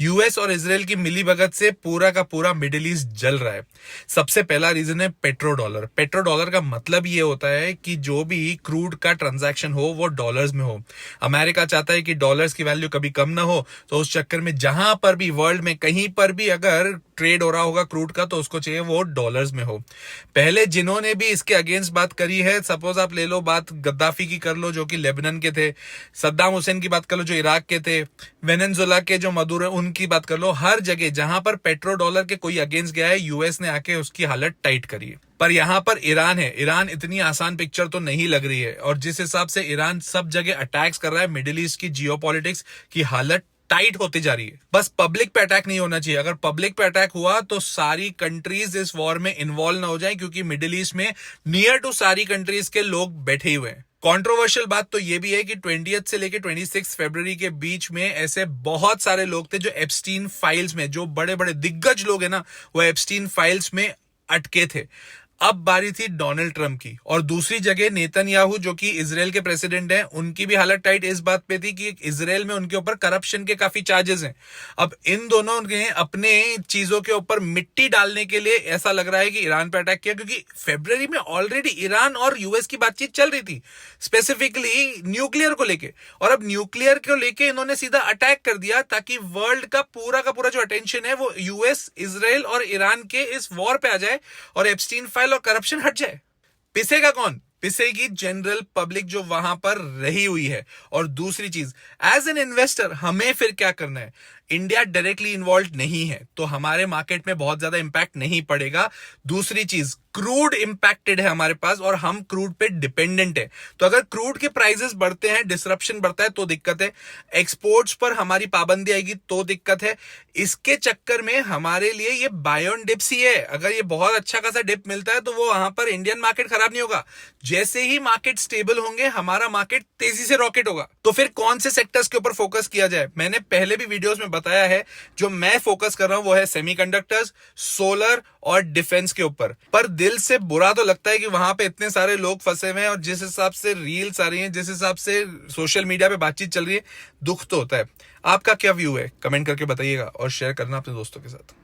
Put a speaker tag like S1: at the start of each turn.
S1: US और Israel की मिलीभगत से पूरा का पूरा मिडिल ईस्ट जल रहा है। सबसे पहला रीजन है पेट्रो डॉलर। पेट्रो डॉलर का मतलब ये होता है कि जो भी क्रूड का ट्रांजैक्शन हो वो डॉलर्स में हो। अमेरिका चाहता है कि डॉलर्स की वैल्यू कभी कम ना हो, तो उस चक्कर में जहां पर भी वर्ल्ड में कहीं पर भी अगर ट्रेड हो रहा होगा क्रूड का, तो उसको चाहिए वो डॉलर्स में हो। पहले जिन्होंने भी इसके अगेंस्ट बात करी है, सपोज आप ले लो बात गद्दाफी की कर लो जो कि लेबनान के थे, सद्दाम हुसैन की बात कर लो जो इराक के थे, वेनेजुएला के जो मदुरो है उनकी बात कर लो, हर जगह जहां पर पेट्रो डॉलर के कोई अगेंस्ट गया है, यूएस ने आके उसकी हालत टाइट करी है। पर यहां पर ईरान है। ईरान इतनी आसान पिक्चर तो नहीं लग रही है, और जिस हिसाब से ईरान सब जगह अटैक्स कर रहा है, मिडिल ईस्ट की जियोपॉलिटिक्स की हालत टाइट होती जा रही है। बस पब्लिक पे अटैक नहीं होना चाहिए। अगर पब्लिक पे अटैक हुआ तो सारी कंट्रीज इस वॉर में इन्वॉल्व ना हो जाए, क्योंकि मिडिल ईस्ट में नियर टू सारी कंट्रीज के लोग बैठे हुए हैं। कंट्रोवर्शियल बात तो ये भी है कि 20 से लेके 26 फरवरी के बीच में ऐसे बहुत सारे लोग थे जो एप्स्टीन फाइल्स में, जो बड़े बड़े दिग्गज लोग हैं ना, वो एप्स्टीन फाइल्स में अटके थे। अब बारी थी डोनाल्ड ट्रंप की, और दूसरी जगह नेतन्याहू जो कि इजराइल के प्रेसिडेंट हैं, उनकी भी हालत टाइट इस बात पे थी कि इजराइल में उनके ऊपर करप्शन के काफी चार्जेस हैं। अब इन दोनों ने अपने चीजों के ऊपर मिट्टी डालने के लिए ऐसा लग रहा है कि ईरान पे अटैक किया, क्योंकि फरवरी में ऑलरेडी ईरान और यूएस की बातचीत चल रही थी, स्पेसिफिकली न्यूक्लियर को लेके। और अब न्यूक्लियर को लेके इन्होंने सीधा अटैक कर दिया, ताकि वर्ल्ड का पूरा जो अटेंशन है वो यूएस, इजराइल और ईरान के इस वॉर पे आ जाए, और एप्स्टीन फाइल और करप्शन हट जाए। पिसेगा कौन? पिसेगी जनरल पब्लिक जो वहां पर रही हुई है। और दूसरी चीज, एज एन इन्वेस्टर हमें फिर क्या करना है? इंडिया डायरेक्टली इन्वॉल्व नहीं है, तो हमारे मार्केट में बहुत ज्यादा इंपैक्ट नहीं पड़ेगा। दूसरी चीज, क्रूड इंपैक्टेड है हमारे पास, और हम क्रूड पे डिपेंडेंट है। तो अगर क्रूड के प्राइसेस बढ़ते हैं, डिसरप्शन बढ़ता है, तो दिक्कत है। एक्सपोर्ट्स पर हमारी पाबंदी आएगी तो दिक्कत है। इसके चक्कर में हमारे लिए ये बाय ऑन डिप्स ही है। अगर ये बहुत अच्छा खासा डिप मिलता है तो वो वहां पर इंडियन मार्केट खराब नहीं होगा। जैसे ही मार्केट स्टेबल होंगे, हमारा मार्केट तेजी से रॉकेट होगा। तो फिर कौन से सेक्टर्स के ऊपर फोकस किया जाए? मैंने पहले भी वीडियोस में बताया है, जो मैं फोकस कर रहा हूं वो है सेमीकंडक्टर्स, सोलर और डिफेंस के ऊपर। पर दिल से बुरा तो लगता है कि वहां पे इतने सारे लोग फंसे हुए हैं, और जिस हिसाब से रील्स आ रही हैं, जिस हिसाब से सोशल मीडिया पे बातचीत चल रही है, दुख तो होता है। आपका क्या व्यू है? कमेंट करके बताइएगा और शेयर करना अपने दोस्तों के साथ।